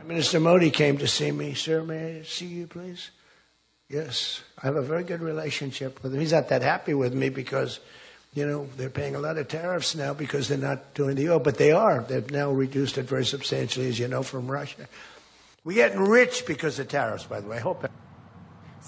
Minister Modi came to see me. Sir, may I see you, please? Yes, I have a very good relationship with him. He's not that happy with me because, they're paying a lot of tariffs now because they're not doing the oil, but they are. They've now reduced it very substantially, as you know, from Russia. We're getting rich because of tariffs, by the way. I hope that.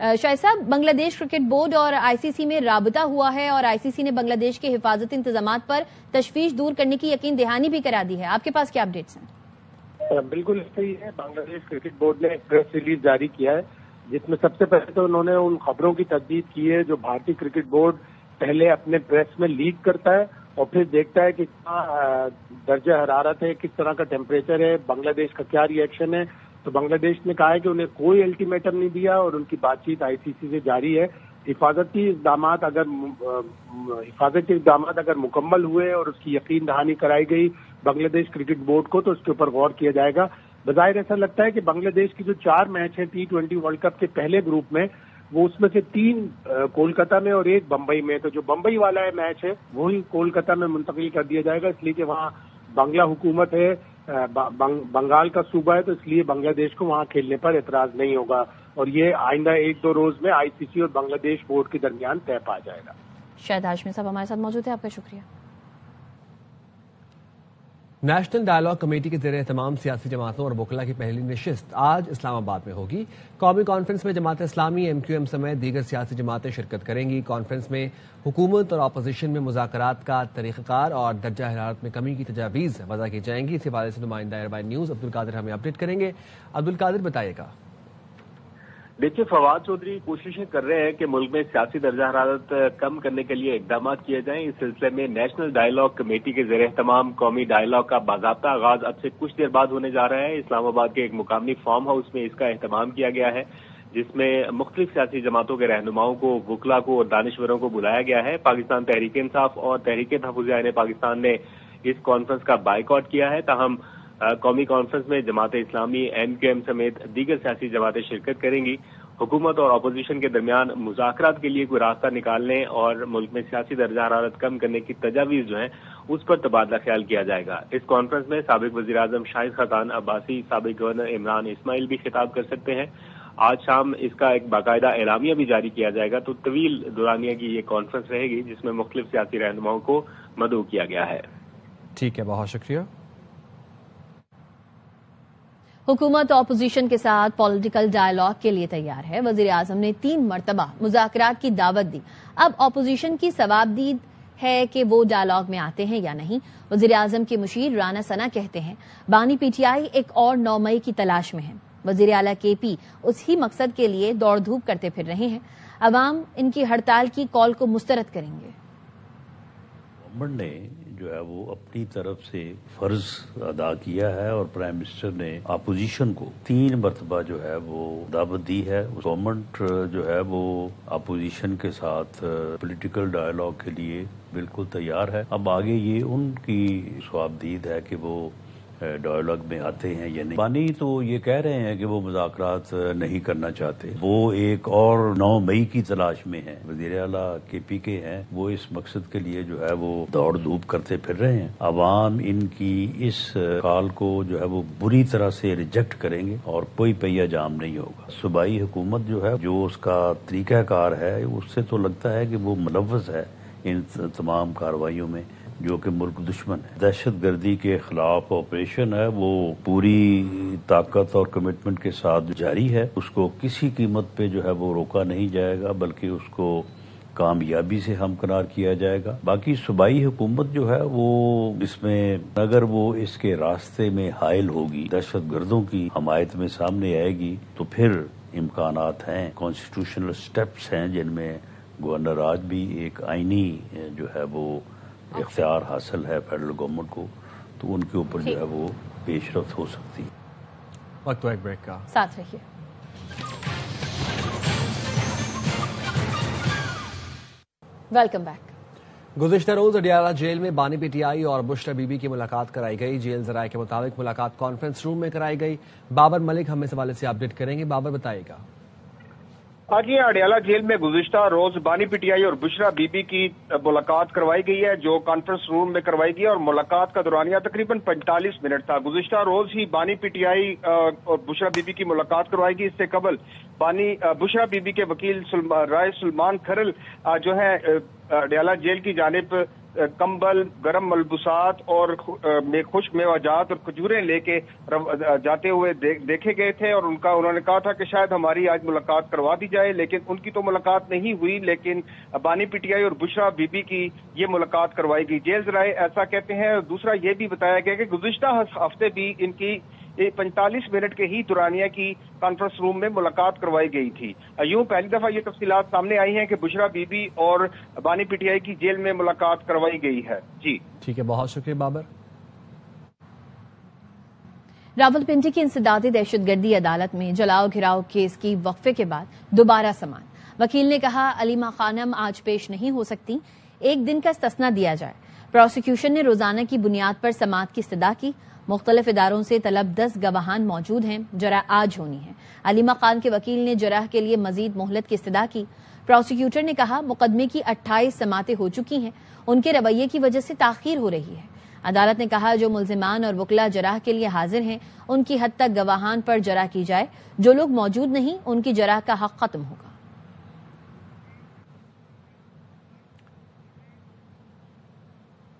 شاہد صاحب، بنگلہ دیش cricket board اور آئی سی سی میں رابطہ ہوا ہے اور آئی سی سی نے بنگلہ دیش کے حفاظتی انتظامات پر تشویش دور کرنے کی یقین دہانی بھی کرا دی ہے. آپ کے پاس کیا اپڈیٹس ہیں؟ بالکل صحیح ہے. بنگلہ دیش کرکٹ بورڈ نے ایک پریس ریلیز جاری کیا ہے جس میں سب سے پہلے تو انہوں نے ان خبروں کی تردید کی ہے جو بھارتی کرکٹ بورڈ پہلے اپنے پریس میں لیک کرتا ہے اور پھر دیکھتا ہے کہ کتنا درجہ حرارت ہے، کس طرح کا ٹیمپریچر ہے، بنگلہ دیش کا کیا ری ایکشن ہے. تو بنگلہ دیش نے کہا ہے کہ انہیں کوئی الٹیمیٹم نہیں دیا اور ان کی بات چیت آئی سی سی سے جاری ہے. حفاظتی اقدامات اگر مکمل ہوئے اور اس کی یقین دہانی کرائی گئی بنگلہ دیش کرکٹ بورڈ کو تو اس کے اوپر غور کیا جائے گا. بظاہر ایسا لگتا ہے کہ بنگلہ دیش کی جو 4 میچ ہیں T20 ورلڈ کپ کے پہلے گروپ میں، وہ اس میں سے 3 کولکتہ میں اور 1 بمبئی میں. تو جو بمبئی والا ہے میچ ہے وہی کولکتہ میں منتقل کر دیا جائے گا، اس لیے کہ وہاں بنگلہ حکومت ہے، بنگال کا صوبہ ہے، تو اس لیے بنگلہ دیش کو وہاں کھیلنے پر اعتراض نہیں ہوگا اور یہ آئندہ 1-2 روز میں آئی سی سی اور بنگلہ دیش بورڈ کے درمیان طے پا جائے گا. شاہد ہاشمی صاحب ہمارے ساتھ موجود ہیں، آپ کا شکریہ. نیشنل ڈائیلاگ کمیٹی کے زیر اہتمام سیاسی جماعتوں اور وکلاء کی پہلی نشست آج اسلام آباد میں ہوگی. قومی کانفرنس میں Jamaat Islami, M Q M سمیت دیگر سیاسی جماعتیں شرکت کریں گی. کانفرنس میں حکومت اور اپوزیشن میں مذاکرات کا طریقہ کار اور درجہ حرارت میں کمی کی تجاویز وضع کی جائیں گی. اس حوالے سے نمائندہ ایئر نیوز عبدالقادر ہمیں اپڈیٹ کریں گے. عبدالقادر بتائیے گا. دیکھیے، فواد چودھری کوششیں کر رہے ہیں کہ ملک میں سیاسی درجہ حرارت کم کرنے کے لیے اقدامات کیے جائیں. اس سلسلے میں نیشنل ڈائیلاگ کمیٹی کے زیر اہتمام قومی ڈائیلاگ کا باضابطہ آغاز اب سے کچھ دیر بعد ہونے جا رہا ہے. اسلام آباد کے ایک مقامی فارم ہاؤس میں اس کا اہتمام کیا گیا ہے جس میں مختلف سیاسی جماعتوں کے رہنماؤں کو، وکلاء کو اور دانشوروں کو بلایا گیا ہے. پاکستان تحریک انصاف اور تحریک تحفظ عین پاکستان نے اس کانفرنس کا بائیکاٹ کیا ہے. تاہم قومی کانفرنس میں Jamaat Islami, M Q M سمیت دیگر سیاسی جماعتیں شرکت کریں گی. حکومت اور اپوزیشن کے درمیان مذاکرات کے لیے کوئی راستہ نکالنے اور ملک میں سیاسی درجہ حرارت کم کرنے کی تجاویز جو ہیں اس پر تبادلہ خیال کیا جائے گا. اس کانفرنس میں سابق وزیر اعظم شاہد خاقان عباسی، سابق گورنر عمران اسماعیل بھی خطاب کر سکتے ہیں. آج شام اس کا ایک باقاعدہ اعلامیہ بھی جاری کیا جائے گا. تو طویل دورانیہ کی یہ کانفرنس رہے گی جس میں مختلف سیاسی رہنماؤں کو مدعو کیا گیا ہے. ٹھیک ہے، بہت شکریہ. حکومت اپوزیشن کے ساتھ پولیٹیکل ڈائیلاگ کے لیے تیار ہے. وزیر اعظم نے 3 مرتبہ مذاکرات کی دعوت دی. اب اپوزیشن کی ثوابدید ہے کہ وہ ڈائیلاگ میں آتے ہیں یا نہیں. وزیر اعظم کے مشیر رانا ثنا کہتے ہیں بانی پی ٹی آئی ایک اور 9 مئی کی تلاش میں ہے. وزیر اعلیٰ کے پی اسی مقصد کے لیے دوڑ دھوپ کرتے پھر رہے ہیں. عوام ان کی ہڑتال کی کال کو مسترد کریں گے. گورنمنٹ نے جو ہے وہ اپنی طرف سے فرض ادا کیا ہے اور پرائم منسٹر نے اپوزیشن کو 3 مرتبہ جو ہے وہ دعوت دی ہے. گورنمنٹ جو ہے وہ اپوزیشن کے ساتھ پولیٹیکل ڈائیلاگ کے لیے بالکل تیار ہے. اب آگے یہ ان کی ثوابدید ہے کہ وہ ڈائیلاگ میں آتے ہیں یا نہیں. بانی تو یہ کہہ رہے ہیں کہ وہ مذاکرات نہیں کرنا چاہتے، وہ ایک اور 9 مئی کی تلاش میں ہیں. وزیر اعلیٰ کے پی کے ہیں، وہ اس مقصد کے لیے جو ہے وہ دوڑ دھوپ کرتے پھر رہے ہیں. عوام ان کی اس کال کو جو ہے وہ بری طرح سے ریجیکٹ کریں گے اور کوئی پہیہ جام نہیں ہوگا. صوبائی حکومت جو ہے جو اس کا طریقہ کار ہے اس سے تو لگتا ہے کہ وہ ملوث ہے ان تمام کارروائیوں میں جو کہ ملک دشمن ہے. دہشت گردی کے خلاف آپریشن ہے وہ پوری طاقت اور کمٹمنٹ کے ساتھ جاری ہے. اس کو کسی قیمت پہ جو ہے وہ روکا نہیں جائے گا بلکہ اس کو کامیابی سے ہمکنار کیا جائے گا. باقی صوبائی حکومت جو ہے وہ اس میں اگر وہ اس کے راستے میں حائل ہوگی، دہشت گردوں کی حمایت میں سامنے آئے گی تو پھر امکانات ہیں. کانسٹیٹیوشنل سٹیپس ہیں جن میں گورنر آج بھی ایک آئینی جو ہے وہ اختیار حاصل ہے فیڈرل گورنمنٹ کو، تو ان کے اوپر جو ہے وہ پیش رفت ہو سکتی ہے. وقت ایک بریک کا ساتھ رہیے. Welcome back. گزشتہ روز اڈیالہ جیل میں بانی پی ٹی آئی اور بشرا بی بی کی ملاقات کرائی گئی. جیل ذرائع کے مطابق ملاقات کانفرنس روم میں کرائی گئی. بابر ملک ہم اس حوالے سے اپڈیٹ کریں گے. بابر بتائیے گا. آج یہ اڈیالہ جیل میں گزشتہ روز بانی پی ٹی آئی اور بشرا بی بی کی ملاقات کروائی گئی ہے جو کانفرنس روم میں کروائی گئی اور ملاقات کا دورانیہ تقریباً 45 منٹ تھا. گزشتہ روز ہی بانی پی ٹی آئی اور بشرا بی بی کی ملاقات کروائی گئی. اس سے قبل بشرا بی بی کے وکیل رائے سلمان کھرل جو ہے اڈیالہ جیل کی جانب کمبل، گرم ملبوسات اور خشک میوہ اور کھجوریں لے کے جاتے ہوئے دیکھے گئے تھے، اور انہوں نے کہا تھا کہ شاید ہماری آج ملاقات کروا دی جائے، لیکن ان کی تو ملاقات نہیں ہوئی، لیکن بانی پی ٹی آئی اور بشرا بی بی کی یہ ملاقات کروائی گئی۔ جیل ذرائع ایسا کہتے ہیں۔ دوسرا یہ بھی بتایا گیا کہ گزشتہ ہفتے بھی ان کی 45 منٹ کے ہی دورانیہ کی کانفرنس روم میں ملاقات کروائی گئی تھی۔ یوں پہلی دفعہ یہ تفصیلات سامنے آئی ہیں کہ بشرا بی بی اور بانی پی ٹی آئی کی جیل میں ملاقات کروائی گئی ہے۔ جی ٹھیک ہے، بہت شکریہ بابر۔ راولپنڈی کی انسدادی دہشت گردی عدالت میں جلاؤ گھراؤ کیس کی وقفے کے بعد دوبارہ سماعت۔ وکیل نے کہا علیمہ خانم آج پیش نہیں ہو سکتی، ایک دن کا استثنا دیا جائے۔ پروسیکیوشن نے روزانہ کی بنیاد پر سماعت کی استدعا کی۔ مختلف اداروں سے طلب 10 گواہان موجود ہیں، جرح آج ہونی ہے۔ علیمہ خان کے وکیل نے جرح کے لیے مزید مہلت کی استدعا کی۔ پروسیکیوٹر نے کہا مقدمے کی 28 سماعتیں ہو چکی ہیں، ان کے رویے کی وجہ سے تاخیر ہو رہی ہے۔ عدالت نے کہا جو ملزمان اور وکلا جرح کے لیے حاضر ہیں ان کی حد تک گواہان پر جرح کی جائے، جو لوگ موجود نہیں ان کی جرح کا حق ختم ہوگا۔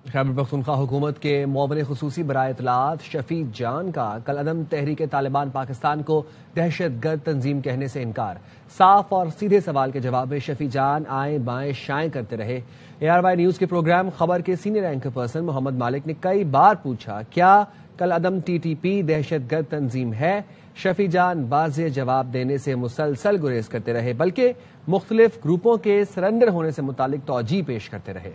خیبر پختونخوا حکومت کے معاون خصوصی برائے اطلاعات شفیع جان کا کل عدم تحریک طالبان پاکستان کو دہشت گرد تنظیم کہنے سے انکار۔ صاف اور سیدھے سوال کے جواب میں شفیع جان آئیں بائیں شائیں کرتے رہے۔ ARY نیوز کے پروگرام خبر کے سینئر اینکر پرسن محمد مالک نے کئی بار پوچھا کیا کل عدم TTP دہشت گرد تنظیم ہے؟ شفیع جان واضح جواب دینے سے مسلسل گریز کرتے رہے، بلکہ مختلف گروپوں کے سرنڈر ہونے سے متعلق توجیہ پیش کرتے رہے۔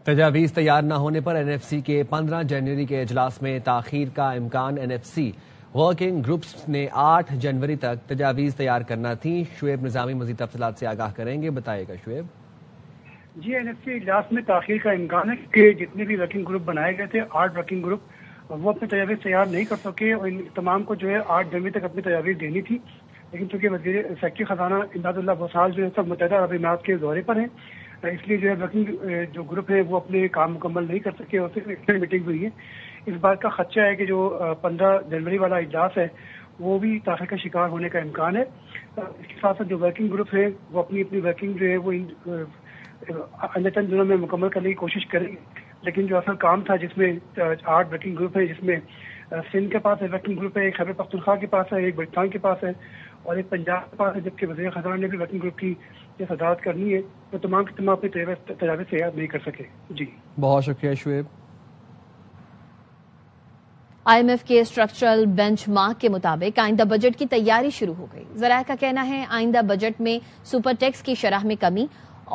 تجاویز تیار نہ ہونے پر NFC کے 15 جنوری کے اجلاس میں تاخیر کا امکان۔ NFC ورکنگ گروپس نے 8 جنوری تک تجاویز تیار کرنا تھی۔ شعیب نظامی مزید تفصیلات سے آگاہ کریں گے، بتائیے گا شعیب۔ جی NFC اجلاس میں تاخیر کا امکان ہے کہ جتنے بھی ورکنگ گروپ بنائے گئے تھے 8 ورکنگ گروپ وہ اپنے تجاویز تیار نہیں کر سکے، اور ان تمام کو جو ہے 8 جنوری تک اپنی تجاویز دینی تھی، لیکن چونکہ وزیر سیکرٹری خزانہ امداد اللہ بسال جو ہے سب متحدہ عرب امارات کے دورے پر ہیں، اس لیے جو ہے ورکنگ جو گروپ ہے وہ اپنے کام مکمل نہیں کر سکے، اور صرف ایک میٹنگ ہوئی ہے۔ اس بات کا خدشہ ہے کہ جو 15 جنوری والا اجلاس ہے وہ بھی تاخیر کا شکار ہونے کا امکان ہے۔ اس کے ساتھ ساتھ جو ورکنگ گروپ ہے وہ اپنی ورکنگ جو ہے وہ اگلے چند دنوں میں مکمل کرنے کی کوشش کریں گے، لیکن جو اصل کام تھا جس میں 8 ورکنگ گروپ ہے، جس میں سندھ کے پاس ورکنگ گروپ ہے، ایک خیبر پختونخوا کے پاس ہے، ایک بلوچستان کے پاس ہے اور ایک پنجاب کے پاس ہے، جبکہ وزیر خزانہ نے بھی ورکنگ گروپ کی صدارت کرنی ہے، تو تمام کے تمام اپنی تجاویز تیار نہیں کر سکے۔ جی بہت شکریہ شعیب۔ IMF کے اسٹرکچرل بینچ مارک کے مطابق آئندہ بجٹ کی تیاری شروع ہو گئی۔ ذرائع کا کہنا ہے آئندہ بجٹ میں سپر ٹیکس کی شرح میں کمی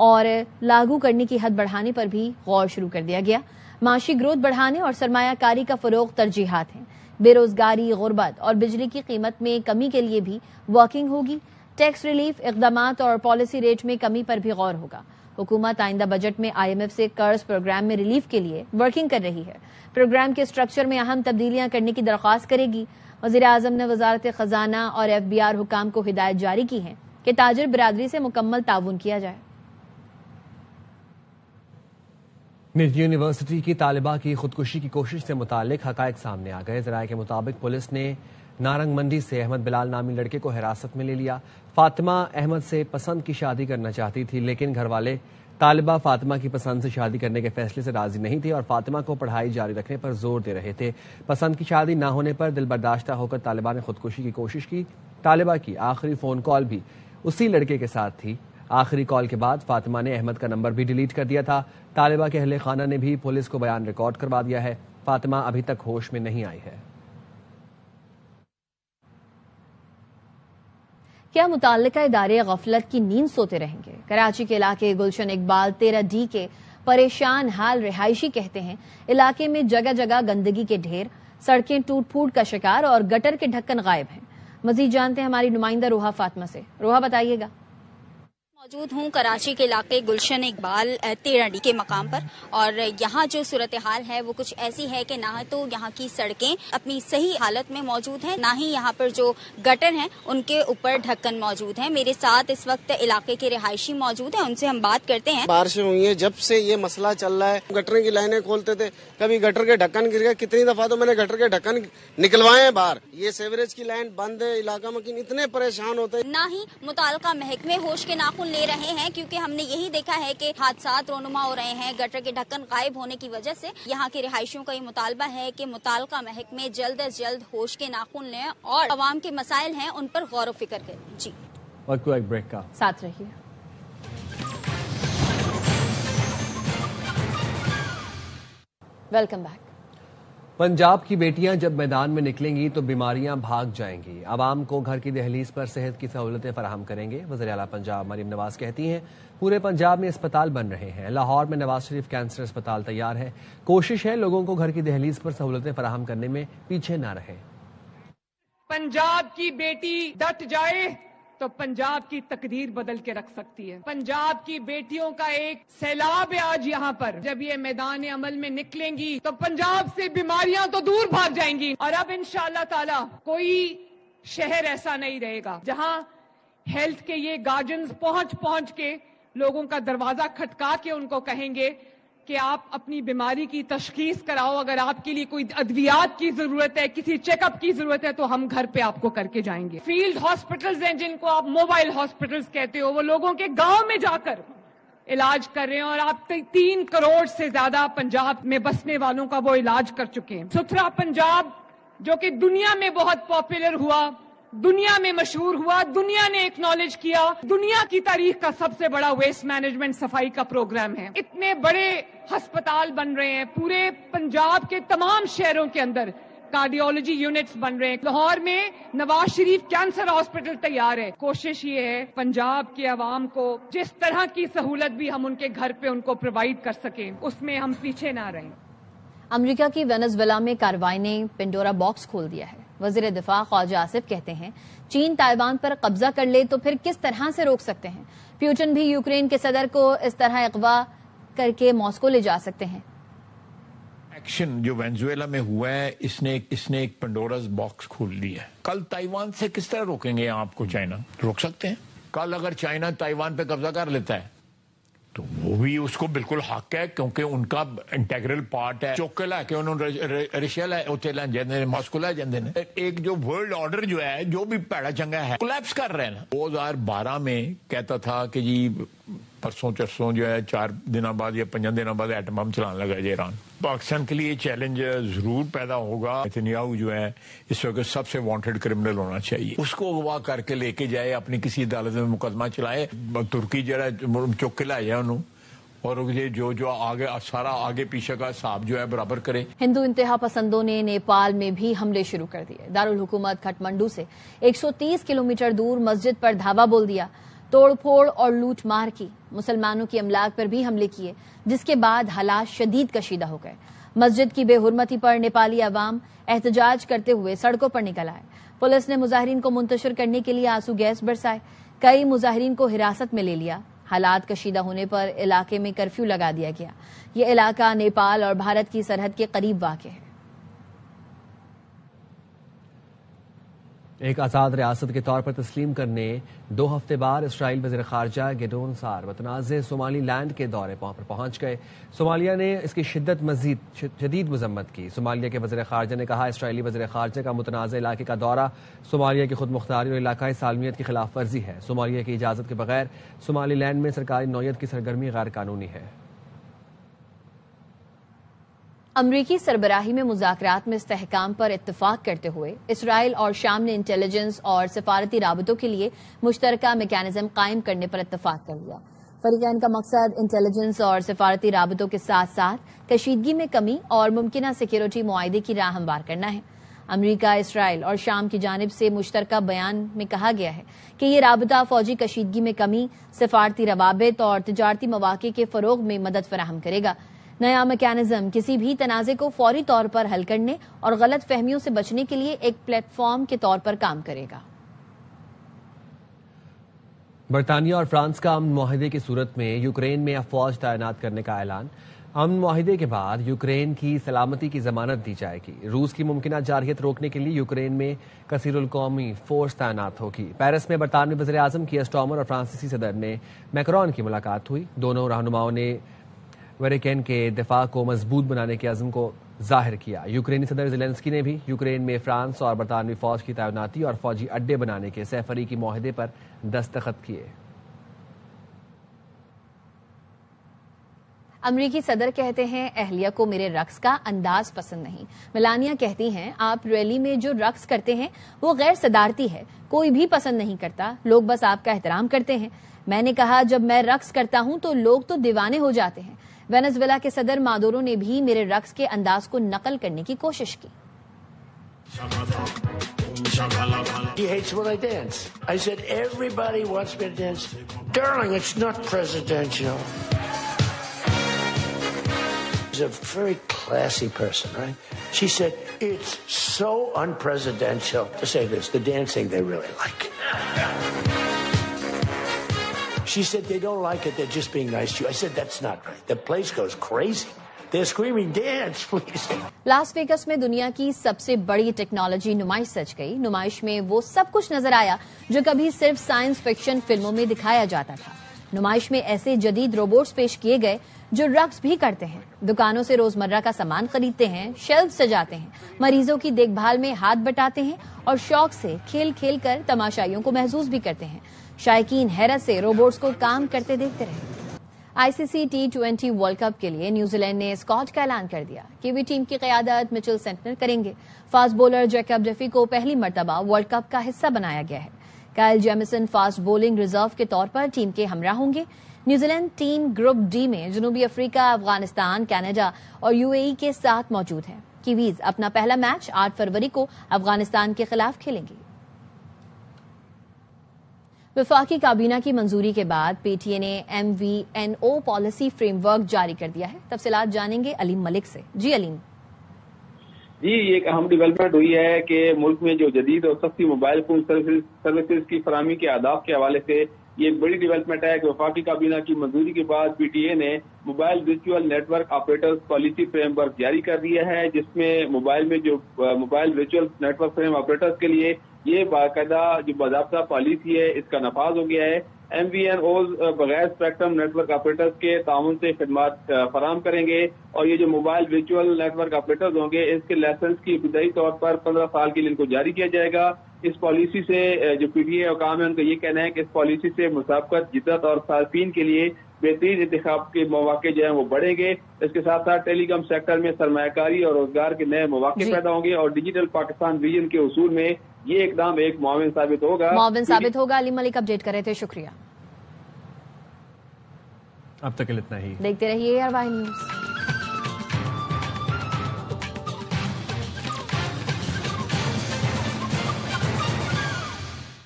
اور لاگو کرنے کی حد بڑھانے پر بھی غور شروع کر دیا گیا۔ معاشی گروتھ بڑھانے اور سرمایہ کاری کا فروغ ترجیحات ہیں۔ بے روزگاری، غربت اور بجلی کی قیمت میں کمی کے لیے بھی ورکنگ ہوگی۔ ٹیکس ریلیف اقدامات اور پالیسی ریٹ میں کمی پر بھی غور ہوگا۔ حکومت آئندہ بجٹ میں IMF سے قرض پروگرام میں ریلیف کے لیے ورکنگ کر رہی ہے۔ پروگرام کے اسٹرکچر میں اہم تبدیلیاں کرنے کی درخواست کرے گی۔ وزیر اعظم نے وزارت خزانہ اور FBR حکام کو ہدایت جاری کی ہے کہ تاجر برادری سے مکمل تعاون کیا جائے۔ نجی یونیورسٹی کی طالبہ کی خودکشی کی کوشش سے متعلق حقائق سامنے آ گئے۔ ذرائع کے مطابق پولیس نے نارنگ منڈی سے احمد بلال نامی لڑکے کو حراست میں لے لیا۔ فاطمہ احمد سے پسند کی شادی کرنا چاہتی تھی، لیکن گھر والے طالبہ فاطمہ کی پسند سے شادی کرنے کے فیصلے سے راضی نہیں تھے اور فاطمہ کو پڑھائی جاری رکھنے پر زور دے رہے تھے۔ پسند کی شادی نہ ہونے پر دل برداشتہ ہو کر طالبہ نے خودکشی کی کوشش کی۔ طالبہ کی آخری فون کال بھی اسی لڑکے کے ساتھ تھی۔ آخری کال کے بعد فاطمہ نے احمد کا نمبر بھی ڈیلیٹ کر دیا تھا۔ طالبہ کے اہل خانہ نے بھی پولیس کو بیان ریکارڈ کروا دیا ہے۔ فاطمہ ابھی تک ہوش میں نہیں آئی ہے۔ کیا متعلقہ ادارے غفلت کی نیند سوتے رہیں گے؟ کراچی کے علاقے گلشن اقبال 13D کے پریشان حال رہائشی کہتے ہیں علاقے میں جگہ جگہ گندگی کے ڈھیر، سڑکیں ٹوٹ پھوٹ کا شکار اور گٹر کے ڈھکن غائب ہیں۔ مزید جانتے ہیں ہماری نمائندہ روحا فاطمہ سے۔ روحا بتائیے گا۔ موجود ہوں کراچی کے علاقے گلشن اقبال 13D کے مقام پر، اور یہاں جو صورتحال ہے وہ کچھ ایسی ہے کہ نہ تو یہاں کی سڑکیں اپنی صحیح حالت میں موجود ہیں، نہ ہی یہاں پر جو گٹر ہیں ان کے اوپر ڈھکن موجود ہیں۔ میرے ساتھ اس وقت علاقے کے رہائشی موجود ہیں، ان سے ہم بات کرتے ہیں۔ بارشیں ہوئی ہیں جب سے یہ مسئلہ چل رہا ہے، گٹر کی لائنیں کھولتے تھے، کبھی گٹر کے ڈھکن گر گئے، کتنی دفعہ تو میں نے گٹر کے ڈھکن نکلوائے ہیں باہر۔ یہ سیوریج کی لائن بند ہے، علاقہ مکین اتنے پریشان ہوتے ہیں۔ نہ ہی متعلقہ محکمے ہوش کے ناخن لے رہے ہیں، کیونکہ ہم نے یہی دیکھا ہے کہ حادثات رونما ہو رہے ہیں گٹر کے ڈھکن غائب ہونے کی وجہ سے۔ یہاں کے رہائشیوں کا یہ مطالبہ ہے کہ متعلقہ محکمے جلد از جلد ہوش کے ناخن لیں اور عوام کے مسائل ہیں ان پر غور و فکر کریں۔ جی اور کوئی ایک بریک کا ساتھ رہیے۔ Welcome back. پنجاب کی بیٹیاں جب میدان میں نکلیں گی تو بیماریاں بھاگ جائیں گی، عوام کو گھر کی دہلیز پر صحت کی سہولتیں فراہم کریں گے۔ وزیر اعلیٰ پنجاب مریم نواز کہتی ہیں پورے پنجاب میں اسپتال بن رہے ہیں، لاہور میں نواز شریف کینسر اسپتال تیار ہے، کوشش ہے لوگوں کو گھر کی دہلیز پر سہولتیں فراہم کرنے میں پیچھے نہ رہیں۔ پنجاب کی بیٹی ڈٹ جائے تو پنجاب کی تقدیر بدل کے رکھ سکتی ہے۔ پنجاب کی بیٹیوں کا ایک سیلاب ہے آج یہاں پر، جب یہ میدان عمل میں نکلیں گی تو پنجاب سے بیماریاں تو دور بھاگ جائیں گی، اور اب انشاءاللہ تعالی کوئی شہر ایسا نہیں رہے گا جہاں ہیلتھ کے یہ گارڈنز پہنچ کے لوگوں کا دروازہ کھٹکا کے ان کو کہیں گے کہ آپ اپنی بیماری کی تشخیص کراؤ، اگر آپ کے لیے کوئی ادویات کی ضرورت ہے، کسی چیک اپ کی ضرورت ہے تو ہم گھر پہ آپ کو کر کے جائیں گے۔ فیلڈ ہاسپٹلز ہیں جن کو آپ موبائل ہاسپٹلز کہتے ہو، وہ لوگوں کے گاؤں میں جا کر علاج کر رہے ہیں، اور آپ 3 کروڑ سے زیادہ پنجاب میں بسنے والوں کا وہ علاج کر چکے ہیں۔ ستھرا پنجاب جو کہ دنیا میں بہت پاپولر ہوا، دنیا میں مشہور ہوا، دنیا نے ایکنالج کیا، دنیا کی تاریخ کا سب سے بڑا ویسٹ مینجمنٹ صفائی کا پروگرام ہے۔ اتنے بڑے ہسپتال بن رہے ہیں پورے پنجاب کے تمام شہروں کے اندر، کارڈیولوجی یونٹس بن رہے ہیں۔ لاہور میں نواز شریف کینسر ہاسپٹل تیار ہے۔ کوشش یہ ہے پنجاب کے عوام کو جس طرح کی سہولت بھی ہم ان کے گھر پہ ان کو پرووائڈ کر سکیں، اس میں ہم پیچھے نہ رہیں۔ امریکہ کی وینزویلا میں کارروائی نے پنڈورا باکس کھول دیا ہے۔ وزیر دفاع خواجہ آصف کہتے ہیں چین تائیوان پر قبضہ کر لے تو پھر کس طرح سے روک سکتے ہیں؟ پیوٹن بھی یوکرین کے صدر کو اس طرح اغوا کر کے ماسکو لے جا سکتے ہیں۔ ایکشن جو وینزویلا میں ہوا ہے اس نے ایک پنڈوراز باکس کھول دی ہے۔ کل تائیوان سے کس طرح روکیں گے آپ کو؟ چائنا روک سکتے ہیں؟ کل اگر چائنا تائیوان پہ قبضہ کر لیتا ہے تو وہ بھی اس کو بالکل حق ہے، کیونکہ ان کا انٹیگرل پارٹ ہے۔ چوکلا کہ انہوں رشیا اتنے جاندے ماسکو لے جاندے نے۔ ایک جو ورلڈ آرڈر جو ہے جو بھی پیڑا چنگا ہے کولیپس کر رہے ہیں نا۔ 2012 میں کہتا تھا کہ جی پرسوں چرسوں جو ہے 4 دنوں بعد یا 5 دنوں بعد ایٹم بم چلانے لگا ایران۔ پاکستان کے لیے چیلنج ضرور پیدا ہوگا۔ نتنیاہو جو ہے اس وقت سب سے وانٹڈ کرمنل ہونا چاہیے، اس کو اغوا کر کے لے کے جائے، اپنی کسی عدالت میں مقدمہ چلائے، ترکی جڑا چک کے لائے انہوں، اور جو آگے سارا آگے پیچھے کا حساب جو ہے برابر کرے۔ ہندو انتہا پسندوں نے نیپال میں بھی حملے شروع کر دیے۔ دارالحکومت کھٹمنڈو سے 130 کلومیٹر دور مسجد پر دھاوا بول دیا، توڑ پھوڑ اور لوٹ مار کی، مسلمانوں کی املاک پر بھی حملے کیے، جس کے بعد حالات شدید کشیدہ ہو گئے۔ مسجد کی بے حرمتی پر نیپالی عوام احتجاج کرتے ہوئے سڑکوں پر نکل آئے۔ پولیس نے مظاہرین کو منتشر کرنے کے لیے آنسو گیس برسائے، کئی مظاہرین کو حراست میں لے لیا۔ حالات کشیدہ ہونے پر علاقے میں کرفیو لگا دیا گیا۔ یہ علاقہ نیپال اور بھارت کی سرحد کے قریب واقع ہے۔ ایک آزاد ریاست کے طور پر تسلیم کرنے 2 ہفتے بعد اسرائیل وزیر خارجہ گیڈون سار متنازع صومالی لینڈ کے دورے پر پہنچ گئے۔ صومالیہ نے اس کی شدید مذمت کی۔ صومالیہ کے وزیر خارجہ نے کہا اسرائیلی وزیر خارجہ کا متنازع علاقے کا دورہ صومالیہ کی خود مختاری اور علاقائی سالمیت کی خلاف ورزی ہے۔ صومالیہ کی اجازت کے بغیر صومالی لینڈ میں سرکاری نوعیت کی سرگرمی غیر قانونی ہے۔ امریکی سربراہی میں مذاکرات میں استحکام پر اتفاق کرتے ہوئے اسرائیل اور شام نے انٹیلیجنس اور سفارتی رابطوں کے لیے مشترکہ میکانزم قائم کرنے پر اتفاق کر لیا۔ فریقین کا مقصد انٹیلیجنس اور سفارتی رابطوں کے ساتھ ساتھ کشیدگی میں کمی اور ممکنہ سیکیورٹی معاہدے کی راہ ہموار کرنا ہے۔ امریکہ، اسرائیل اور شام کی جانب سے مشترکہ بیان میں کہا گیا ہے کہ یہ رابطہ فوجی کشیدگی میں کمی، سفارتی روابط اور تجارتی مواقع کے فروغ میں مدد فراہم کرے گا۔ نیا میکانزم کسی بھی تنازع کو فوری طور پر حل کرنے اور غلط فہمیوں سے بچنے کے لیے ایک پلیٹ فارم کے طور پر کام کرے گا۔ برطانیہ اور فرانس کا امن معاہدے کی صورت میں یوکرین میں افواج تعینات کرنے کا اعلان۔ امن معاہدے کے بعد یوکرین کی سلامتی کی ضمانت دی جائے گی۔ روس کی ممکنہ جارحیت روکنے کے لیے یوکرین میں کثیر القومی فورس تعینات ہوگی۔ پیرس میں برطانوی وزیر اعظم کیئر سٹارمر اور فرانسیسی صدر نے میکرون کی ملاقات ہوئی۔ دونوں رہنماؤں نے ویریکین کے دفاع کو مضبوط بنانے کے عزم کو ظاہر کیا۔ یوکرینی صدر زیلنسکی نے بھی یوکرین میں فرانس اور برطانوی فوج کی تعیناتی اور فوجی اڈے بنانے کے سہ فریقی معاہدے پر دستخط کیے۔ امریکی صدر کہتے ہیں اہلیہ کو میرے رقص کا انداز پسند نہیں. میلانیا کہتی ہیں آپ ریلی میں جو رقص کرتے ہیں وہ غیر صدارتی ہے, کوئی بھی پسند نہیں کرتا, لوگ بس آپ کا احترام کرتے ہیں. میں نے کہا جب میں رقص کرتا ہوں تو لوگ تو دیوانے ہو جاتے ہیں. وینزویلا کے صدر مادورو نے بھی میرے رقص کے انداز کو نقل کرنے کی کوشش کی. He hates when I dance. I said, everybody wants me to dance. Darling, it's not presidential. She's a very classy person, right? She said, it's so unpresidential to say this, the dancing they really like. She said, they don't like it, they're just being nice to you. I said, that's not right. The place goes crazy. They're screaming, dance, please. Las Vegas میں دنیا کی سب سے بڑی technology نمائش سج گئی. نمائش میں وہ سب کچھ نظر آیا جو کبھی صرف سائنس فکشن فلموں میں دکھایا جاتا تھا. نمائش میں ایسے جدید روبوٹس پیش کیے گئے جو رقص بھی کرتے ہیں, دکانوں سے روزمرہ کا سامان خریدتے ہیں, شیلف سجاتے ہیں, مریضوں کی دیکھ بھال میں ہاتھ بٹاتے ہیں اور شوق سے کھیل کھیل کر تماشائیوں کو محظوظ بھی کرتے ہیں. شائقین حیرت سے روبوٹس کو کام کرتے دیکھتے رہے. آئی سی سی T20 ورلڈ کپ کے لیے نیوزی لینڈ نے اسکواڈ کا اعلان کر دیا. کیوی ٹیم کی قیادت مچل سینٹنر کریں گے. فاسٹ بولر جیکب ڈیفی کو پہلی مرتبہ ورلڈ کپ کا حصہ بنایا گیا ہے. کائل جیمیسن فاسٹ بولنگ ریزرو کے طور پر ٹیم کے ہمراہ ہوں گے. New Zealand team group D میں جنوبی افریقہ, افغانستان, کینیڈا اور UAE کے ساتھ موجود ہے. کیویز اپنا پہلا میچ 8 فروری کو افغانستان کے خلاف کھیلیں گے. وفاقی کابینہ کی منظوری کے بعد پی ٹی اے نے MVNO پالیسی فریم ورک جاری کر دیا ہے. تفصیلات جانیں گے علیم ملک سے. جی علیم. جی, ایک اہم ڈیولپمنٹ ہوئی ہے کہ ملک میں جو جدید اور سستی موبائل فون سروسز کی فراہمی کے اہداف کے حوالے سے یہ ایک بڑی ڈیولپمنٹ ہے کہ وفاقی کابینہ کی منظوری کے بعد پی ٹی اے نے mobile virtual network operators policy framework جاری کر دیا ہے, جس میں mobile virtual network frame operators کے لیے یہ باقاعدہ جو باضابطہ پالیسی ہے اس کا نفاذ ہو گیا ہے. MVNOز بغیر اسپیکٹرم نیٹ ورک آپریٹرز کے تعاون سے خدمات فراہم کریں گے اور یہ جو mobile virtual network operators ہوں گے اس کے لائسنس کی ابتدائی طور پر 15 سال کے لیے ان کو جاری کیا جائے گا. اس پالیسی سے جو پی ٹی اے حکام ہے ان کا یہ کہنا ہے کہ اس پالیسی سے مسابقت, جدت اور صارفین کے لیے بہترین انتخاب کے مواقع جو ہیں وہ بڑھیں گے. اس کے ساتھ ساتھ ٹیلی کام سیکٹر میں سرمایہ کاری اور روزگار کے نئے مواقع پیدا ہوں گے اور ڈیجیٹل پاکستان ویژن کے حصول میں یہ اقدام ایک معاون ثابت ہوگا. علیم ملک اپڈیٹ کر رہے تھے, شکریہ. اب تک اتنا ہی. دیکھتے رہیے ARY نیوز.